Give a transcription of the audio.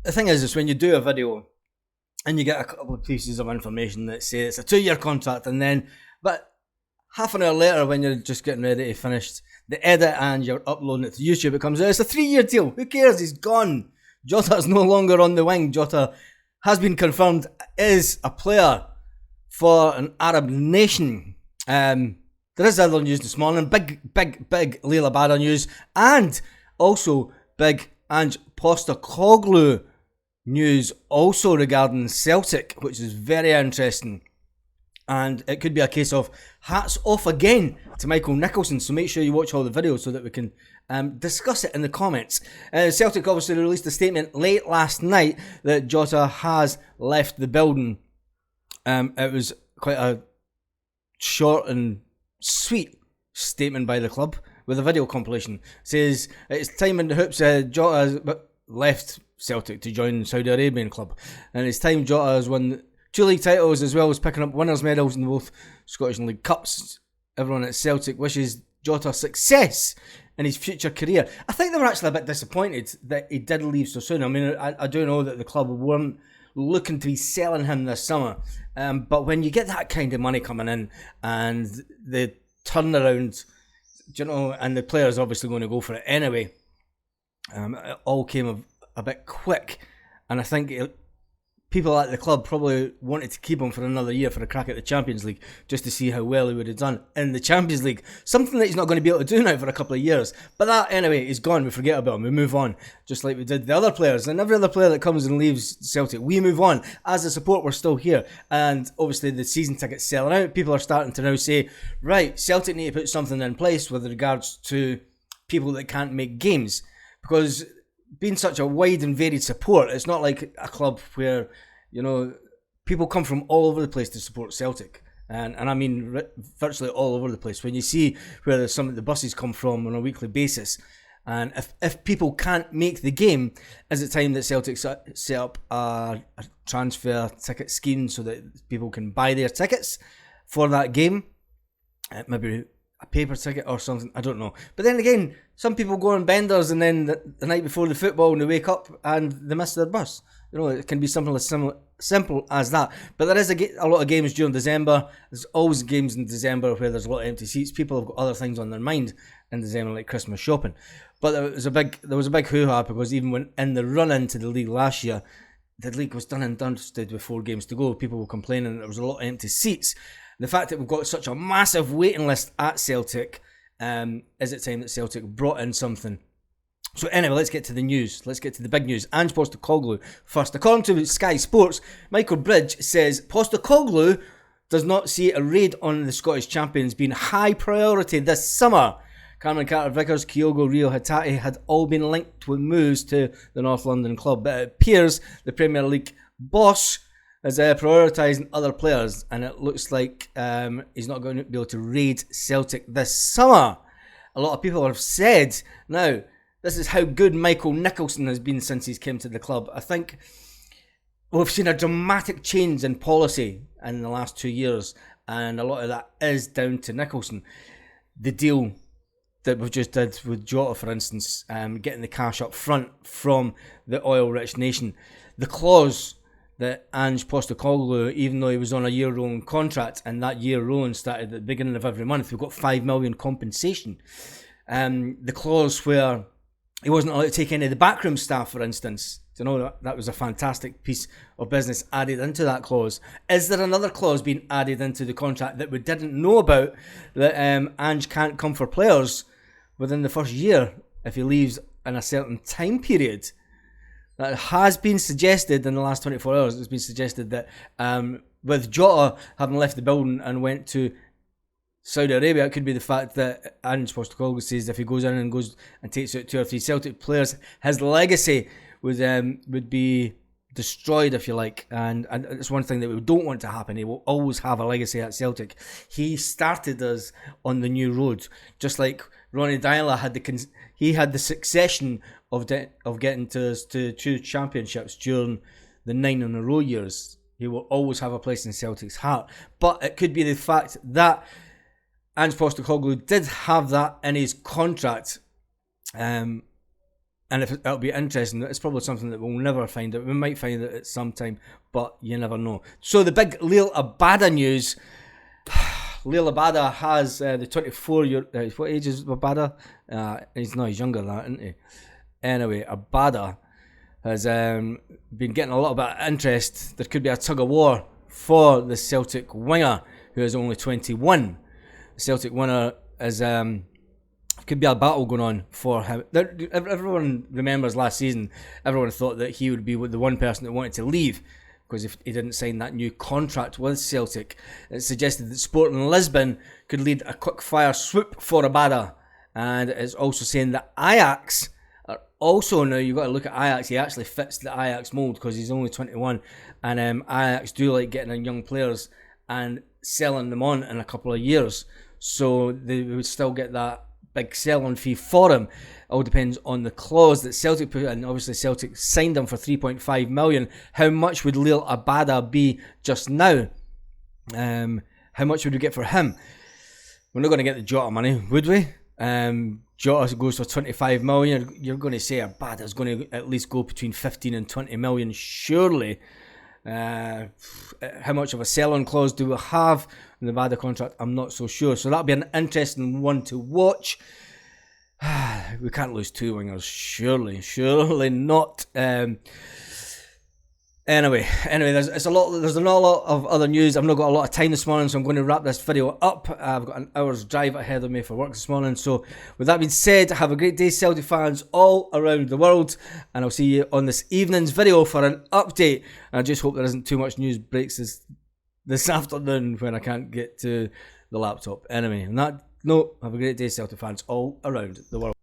the thing is when you do a video and you get a couple of pieces of information that say it's a 2-year contract, and then, but half an hour later when you're just getting ready to finish the edit and you're uploading it to YouTube, it comes out, it's a 3-year deal. Who cares? He's gone. Jota's no longer on the wing. Jota has been confirmed is a player for an Arab nation. There is other news this morning. Big Leila Abada news. And also big Ange Postecoglou news also regarding Celtic, which is very interesting. And it could be a case of hats off again to Michael Nicholson. So make sure you watch all the videos so that we can discuss it in the comments. Celtic obviously released a statement late last night that Jota has left the building. It was quite a short and sweet statement by the club with a video compilation. It says it's time in the hoops. Jota has left Celtic to join the Saudi Arabian club, and it's time Jota has won 2 league titles as well as picking up winners' medals in both Scottish and League Cups. Everyone at Celtic wishes Jota success in his future career. I think they were actually a bit disappointed that he did leave so soon. I mean, I do know that the club weren't looking to be selling him this summer, but when you get that kind of money coming in and the turnaround, you know, and the player's obviously going to go for it anyway, it all came a bit quick, and I think people at the club probably wanted to keep him for another year for a crack at the Champions League, just to see how well he would have done in the Champions League. Something that he's not going to be able to do now for a couple of years. But that, anyway, he's gone. We forget about him. We move on, just like we did the other players. And every other player that comes and leaves Celtic, we move on. As a support, we're still here. And obviously the season tickets selling out. People are starting to now say, right, Celtic need to put something in place with regards to people that can't make games. Because being such a wide and varied support, it's not like a club where, you know, people come from all over the place to support Celtic. And I mean virtually all over the place. When you see where some of the buses come from on a weekly basis, and if people can't make the game, is it time that Celtic set up a transfer ticket scheme so that people can buy their tickets for that game? Maybe a paper ticket or something, I don't know. But then again, some people go on benders and then the night before the football and they wake up and they miss their bus. You know, it can be something as simple as that. But there is a lot of games during December. There's always games in December where there's a lot of empty seats. People have got other things on their mind in December, like Christmas shopping. But there was a big hoo-ha because even when in the run-in to the league last year, the league was done and dusted with 4 games to go. People were complaining that there was a lot of empty seats. The fact that we've got such a massive waiting list at Celtic, is it time that Celtic brought in something? So anyway, let's get to the news. Let's get to the big news. Ange Postecoglou first. According to Sky Sports, Michael Bridge says Postecoglou does not see a raid on the Scottish champions being high priority this summer. Cameron Carter-Vickers, Kyogo, Rio Hatate had all been linked with moves to the North London club, but it appears the Premier League boss is prioritising other players, and it looks like he's not going to be able to raid Celtic this summer. A lot of people have said, now, this is how good Michael Nicholson has been since he's came to the club. I think we've seen a dramatic change in policy in the last 2 years, and a lot of that is down to Nicholson. The deal that we've just did with Jota, for instance, getting the cash up front from the oil-rich nation. The clause that Ange Postecoglou, even though he was on a year rolling contract, and that year rolling started at the beginning of every month, we've got 5 million compensation. The clause where he wasn't allowed to take any of the backroom staff, for instance. You know, that was a fantastic piece of business added into that clause. Is there another clause being added into the contract that we didn't know about, that Ange can't come for players within the first year if he leaves in a certain time period? That has been suggested in the last 24 hours. It's been suggested that with Jota having left the building and went to Saudi Arabia, it could be the fact that Ange Postecoglou says if he goes in and takes out 2 or 3 Celtic players, his legacy would be destroyed, if you like. And it's one thing that we don't want to happen. He will always have a legacy at Celtic. He started us on the new road, just like Ronnie Deila had the succession of getting to us to 2 championships during the 9 in a row years. He will always have a place in Celtic's heart. But it could be the fact that Ange Postecoglou did have that in his contract, And if it'll be interesting, it's probably something that we'll never find out. We might find it at some time, but you never know. So the big Lil Abada news. Lil Abada has the 24-year... what age is Abada? He's younger than that, isn't he? Anyway, Abada has been getting a little bit of interest. There could be a tug of war for the Celtic winger, who is only 21. The Celtic winner is... could be a battle going on for him. Everyone remembers last season, everyone thought that he would be the one person that wanted to leave, because if he didn't sign that new contract with Celtic, it suggested that Sporting Lisbon could lead a quick-fire swoop for Abada. And it's also saying that Ajax are also, now you've got to look at Ajax, he actually fits the Ajax mould because he's only 21, and Ajax do like getting in young players and selling them on in a couple of years, so they would still get that big sell-on fee for him. It all depends on the clause that Celtic put in. Obviously Celtic signed him for 3.5 million. How much would Lil Abada be just now? How much would we get for him? We're not going to get the Jota money, would we? Jota goes for 25 million. You're going to say Abada's going to at least go between 15 and 20 million, surely. How much of a sell-on clause do we have in the Abada contract? I'm not so sure. So that'll be an interesting one to watch. We can't lose two wingers, surely not. Anyway, there's not a lot of other news. I've not got a lot of time this morning, so I'm going to wrap this video up. I've got an hour's drive ahead of me for work this morning. So with that being said, have a great day, Celtic fans all around the world, and I'll see you on this evening's video for an update. I just hope there isn't too much news breaks this afternoon when I can't get to the laptop. Anyway, on that note, have a great day, Celtic fans all around the world.